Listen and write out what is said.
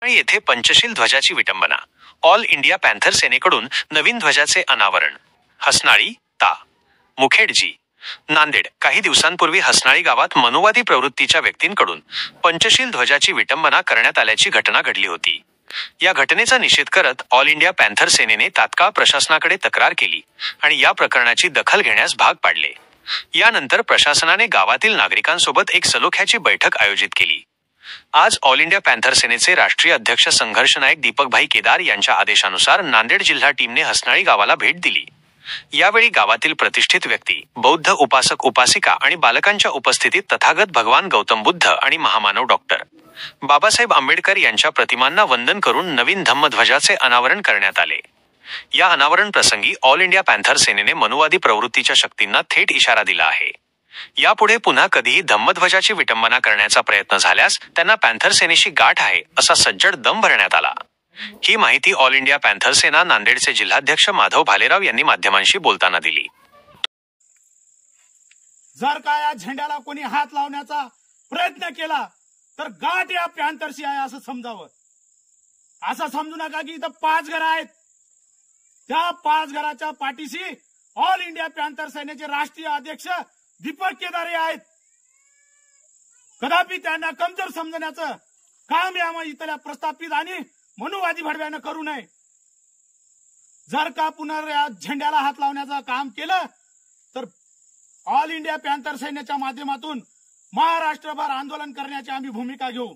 येथे पंचशील ध्वजाची विटंबना, ऑल इंडिया पॅन्थर सेनेकडून नवीन ध्वजाचे अनावरण. हसनाळी ता. मुखेड जी. नांदेड. काही दिवसांपूर्वी हसनाळी गावात मनुवादी प्रवृत्तीच्या व्यक्तींकडून पंचशील ध्वजाची विटंबना करण्यात आल्याची घटना घडली होती. या घटनेचा निषेध करत ऑल इंडिया पॅन्थर सेनेने तात्काळ प्रशासनाकडे तक्रार केली आणि या प्रकरणाची दखल घेण्यास भाग पाडले. यानंतर प्रशासनाने गावातील नागरिकांसोबत एक सलोख्याची बैठक आयोजित केली. आज ऑल इंडिया पॅन्थर सेनेचे राष्ट्रीय अध्यक्ष संघर्ष नायक दीपकभाई केदार यांच्या आदेशानुसार नांदेड जिल्हा टीमने हसनाळी गावाला भेट दिली. यावेळी गावातील प्रतिष्ठित व्यक्ती, बौद्ध उपासक उपासिका आणि बालकांच्या उपस्थितीत तथागत भगवान गौतम बुद्ध आणि महामानव डॉक्टर बाबासाहेब आंबेडकर यांच्या प्रतिमांना वंदन करून नवीन धम्मध्वजाचे अनावरण करण्यात आले. या अनावरण प्रसंगी ऑल इंडिया पॅन्थर सेनेने मनुवादी प्रवृत्तीच्या शक्तींना थेट इशारा दिला आहे. यापुढे पुन्हा कधीही धम्मध्वजाची विटंबना करण्याचा प्रयत्न झाल्यास त्यांना पॅन्थर सेनेशी गाठ आहे असा सज्जड दम भरण्यात आला. ही माहिती ऑल इंडिया पॅन्थर सेना नांदेडचे जिल्हाध्यक्ष माधव भालेराव यांनी माध्यमांशी बोलताना दिली. जर का या झेंड्याला कोणी हात लावण्याचा प्रयत्न केला तर गाठ या पॅन्थरशी आहे असं समजावं. असं समजू नका की इथं 5 घरं आहेत, त्या 5 घराच्या पाठीशी ऑल इंडिया पॅन्थर सेनेचे राष्ट्रीय अध्यक्ष दीपक केदार आहेत. कदापि त्यांना कमजोर समजण्याचं काम या इथल्या प्रस्थापित आणि मनुवादी भडव्यानं करू नये. जर का पुन्हा या झेंड्याला हात लावण्याचं काम केलं तर ऑल इंडिया पॅन्थर सेनेच्या माध्यमातून महाराष्ट्रभर आंदोलन करण्याची आम्ही भूमिका घेऊ.